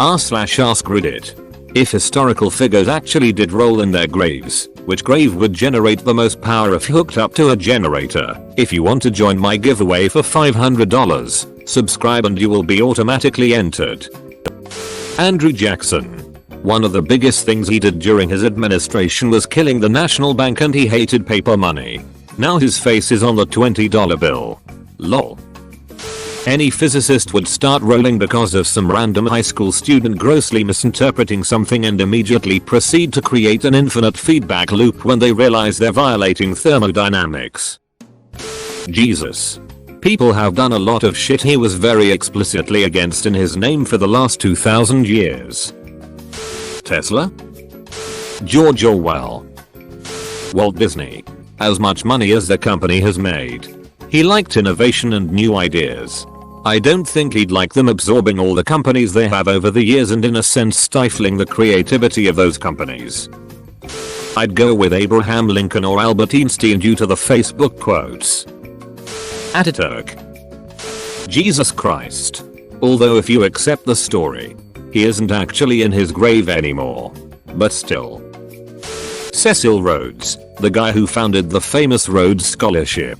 r/ask Reddit. If historical figures actually did roll in their graves, which grave would generate the most power if hooked up to a generator? If you want to join my giveaway for $500, subscribe and you will be automatically entered. Andrew Jackson. One of the biggest things he did during his administration was killing the National Bank, and he hated paper money. Now his face is on the $20 bill. Lol. Any physicist would start rolling because of some random high school student grossly misinterpreting something and immediately proceed to create an infinite feedback loop when they realize they're violating thermodynamics. Jesus. People have done a lot of shit he was very explicitly against in his name for the last 2000 years. Tesla? George Orwell. Walt Disney. As much money as the company has made. He liked innovation and new ideas. I don't think he'd like them absorbing all the companies they have over the years and in a sense stifling the creativity of those companies. I'd go with Abraham Lincoln or Albert Einstein due to the Facebook quotes. Ataturk. Jesus Christ. Although if you accept the story, he isn't actually in his grave anymore. But still. Cecil Rhodes, the guy who founded the famous Rhodes Scholarship.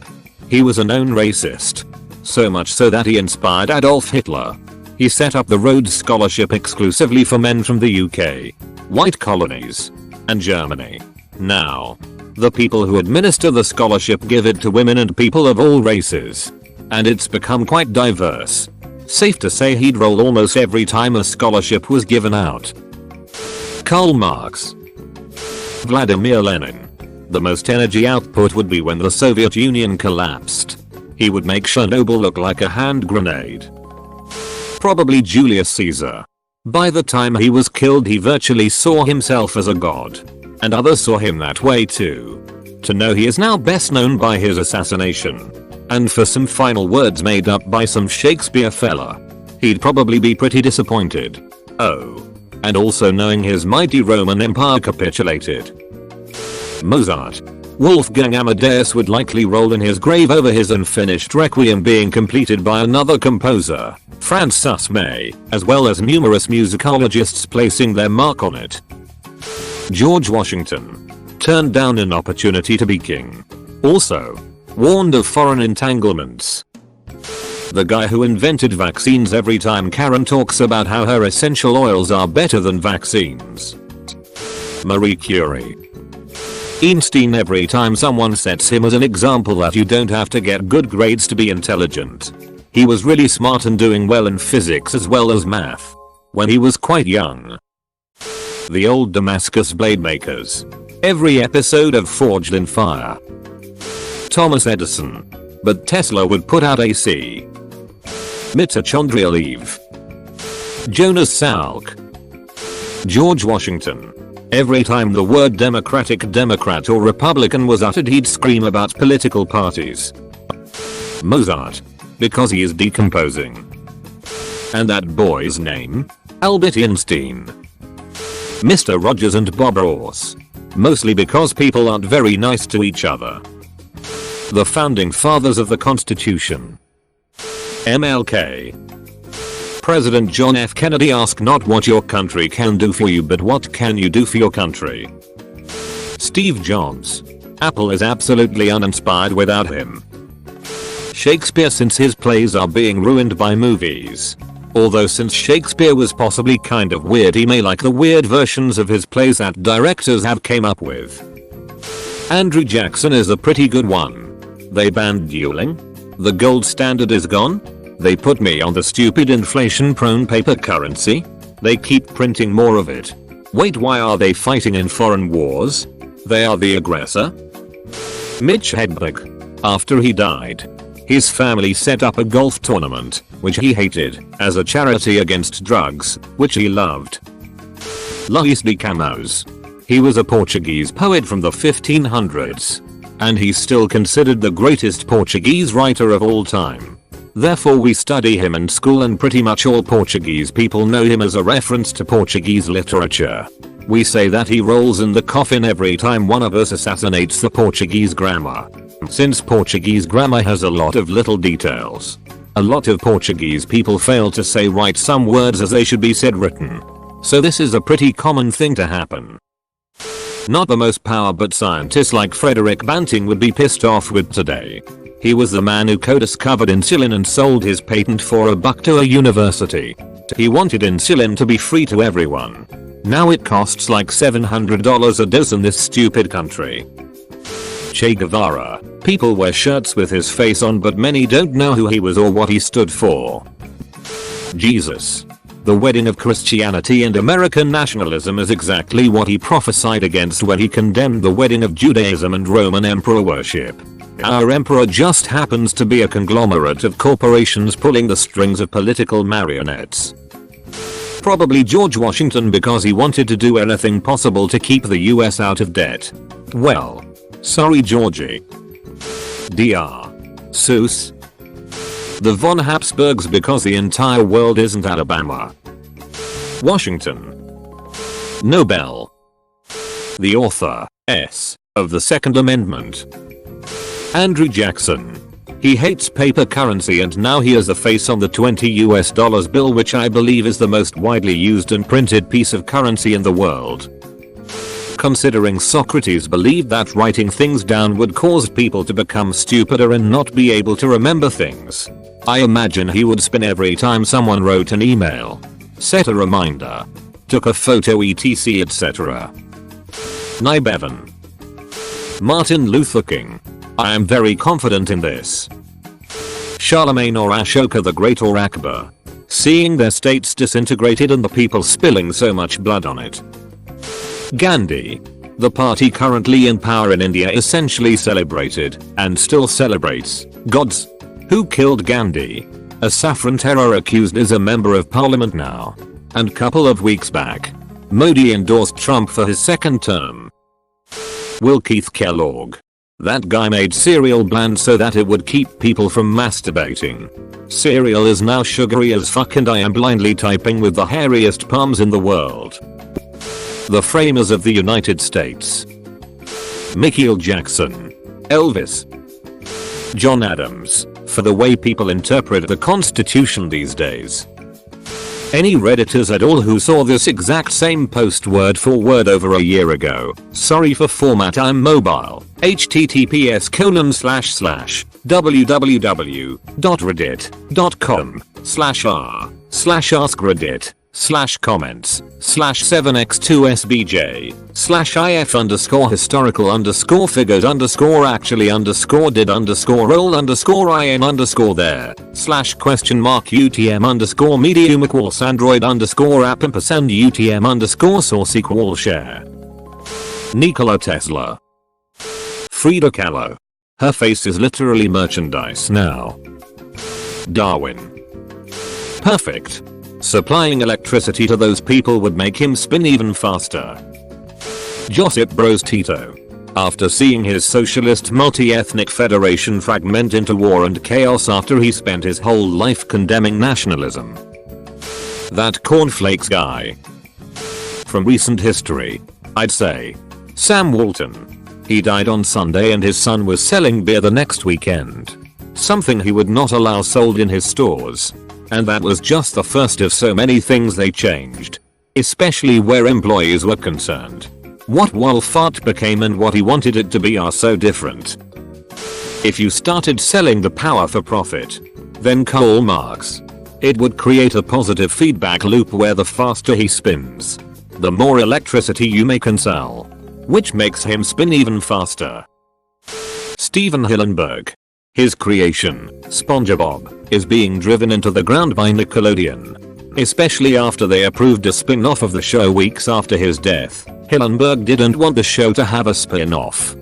He was a known racist. So much so that he inspired Adolf Hitler. He set up the Rhodes Scholarship exclusively for men from the UK, white colonies, and Germany. Now, the people who administer the scholarship give it to women and people of all races. And it's become quite diverse. Safe to say he'd roll almost every time a scholarship was given out. Karl Marx. Vladimir Lenin. The most energy output would be when the Soviet Union collapsed. He would make Chernobyl look like a hand grenade. Probably Julius Caesar. By the time he was killed he virtually saw himself as a god. And others saw him that way too. To know he is now best known by his assassination. And for some final words made up by some Shakespeare fella. He'd probably be pretty disappointed. Oh. And also knowing his mighty Roman Empire capitulated. Mozart. Wolfgang Amadeus would likely roll in his grave over his unfinished Requiem being completed by another composer, Franz May, as well as numerous musicologists placing their mark on it. George Washington. Turned down an opportunity to be king. Also, warned of foreign entanglements. The guy who invented vaccines every time Karen talks about how her essential oils are better than vaccines. Marie Curie. Einstein. Every time someone sets him as an example that you don't have to get good grades to be intelligent. He was really smart and doing well in physics as well as math. When he was quite young. The old Damascus blade makers. Every episode of Forged in Fire. Thomas Edison. But Tesla would put out AC. Mitochondrial Eve. Jonas Salk. George Washington. Every time the word Democratic, Democrat or Republican was uttered he'd scream about political parties. Mozart. Because he is decomposing. And that boy's name? Albert Einstein. Mr. Rogers and Bob Ross. Mostly because people aren't very nice to each other. The founding fathers of the Constitution. MLK. President John F. Kennedy. Ask not what your country can do for you but what can you do for your country. Steve Jobs. Apple is absolutely uninspired without him. Shakespeare. Since his plays are being ruined by movies. Although since Shakespeare was possibly kind of weird he may like the weird versions of his plays that directors have came up with. Andrew Jackson is a pretty good one. They banned dueling. The gold standard is gone. They put me on the stupid inflation-prone paper currency. They keep printing more of it. Wait, why are they fighting in foreign wars? They are the aggressor? Mitch Hedberg. After he died, his family set up a golf tournament, which he hated, as a charity against drugs, which he loved. Luis de Camões. He was a Portuguese poet from the 1500s. And he's still considered the greatest Portuguese writer of all time. Therefore we study him in school and pretty much all Portuguese people know him as a reference to Portuguese literature. We say that he rolls in the coffin every time one of us assassinates the Portuguese grammar. Since Portuguese grammar has a lot of little details. A lot of Portuguese people fail to say write some words as they should be said written. So this is a pretty common thing to happen. Not the most power, but scientists like Frederick Banting would be pissed off with today. He was the man who co-discovered insulin and sold his patent for $1 to a university. He wanted insulin to be free to everyone. Now it costs like $700 a dose in this stupid country. Che Guevara. People wear shirts with his face on, but many don't know who he was or what he stood for. Jesus. The wedding of Christianity and American nationalism is exactly what he prophesied against when he condemned the wedding of Judaism and Roman emperor worship. Our emperor just happens to be a conglomerate of corporations pulling the strings of political marionettes. Probably George Washington, because he wanted to do anything possible to keep the US out of debt. Well, sorry Georgie. Dr. Seuss. The von Habsburgs, because the entire world isn't Alabama. Washington. Nobel. The author, S, of the Second Amendment. Andrew Jackson. He hates paper currency and now he is the face on the $20 bill, which I believe is the most widely used and printed piece of currency in the world. Considering Socrates believed that writing things down would cause people to become stupider and not be able to remember things, I imagine he would spin every time someone wrote an email, set a reminder, took a photo, etc, etc. Bevan. Martin Luther King. I am very confident in this. Charlemagne or Ashoka the Great or Akbar. Seeing their states disintegrated and the people spilling so much blood on it. Gandhi. The party currently in power in India essentially celebrated, and still celebrates, gods. Who killed Gandhi? A saffron terror accused is a member of parliament now. And couple of weeks back, Modi endorsed Trump for his second term. Will Keith Kellogg. That guy made cereal bland so that it would keep people from masturbating. Cereal is now sugary as fuck and I am blindly typing with the hairiest palms in the world. The framers of the United States. MacLeod Jackson. Elvis. John Adams. For the way people interpret the Constitution these days. Any Redditors at all who saw this exact same post word for word over a year ago, sorry for format, I'm mobile. https://www.reddit.com/r/slash/ask/reddit/com/7x2sbj/IF_historical_figures_id_score/actually_did_all_share/question mark UTM_/. Nikola Tesla. Frida Kahlo. Her face is literally merchandise now. Darwin. Perfect. Supplying electricity to those people would make him spin even faster. Josip Broz Tito. After seeing his socialist multi-ethnic federation fragment into war and chaos after he spent his whole life condemning nationalism. That cornflakes guy. From recent history, I'd say Sam Walton. He died on Sunday and his son was selling beer the next weekend. Something he would not allow sold in his stores. And that was just the first of so many things they changed. Especially where employees were concerned. What Wolfart became and what he wanted it to be are so different. If you started selling the power for profit, then Karl Marx. It would create a positive feedback loop where the faster he spins, the more electricity you make and sell. Which makes him spin even faster. Steven Hillenburg. His creation, SpongeBob, is being driven into the ground by Nickelodeon. Especially after they approved a spin-off of the show weeks after his death. Hillenburg didn't want the show to have a spin-off.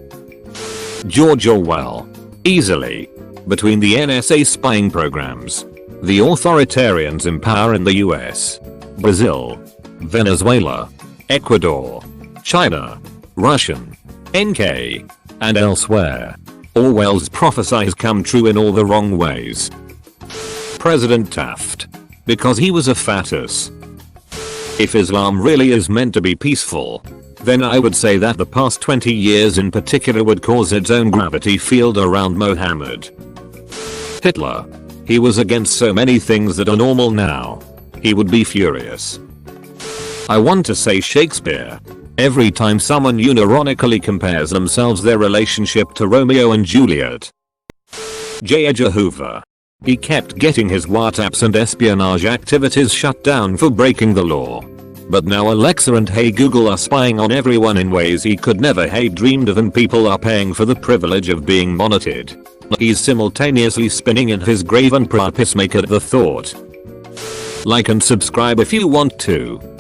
George Orwell. Easily. Between the NSA spying programs, the authoritarians in power in the US, Brazil, Venezuela, Ecuador, China, Russian, NK, and elsewhere. Orwell's prophecies come true in all the wrong ways. President Taft. Because he was a fatus. If Islam really is meant to be peaceful, then I would say that the past 20 years in particular would cause its own gravity field around Mohammed. Hitler. He was against so many things that are normal now. He would be furious. I want to say Shakespeare. Every time someone unironically compares themselves their relationship to Romeo and Juliet. J. Edgar Hoover. He kept getting his wiretaps and espionage activities shut down for breaking the law. But now Alexa and Hey Google are spying on everyone in ways he could never have dreamed of, and people are paying for the privilege of being monitored. He's simultaneously spinning in his grave and purpose make at the thought. Like and subscribe if you want to.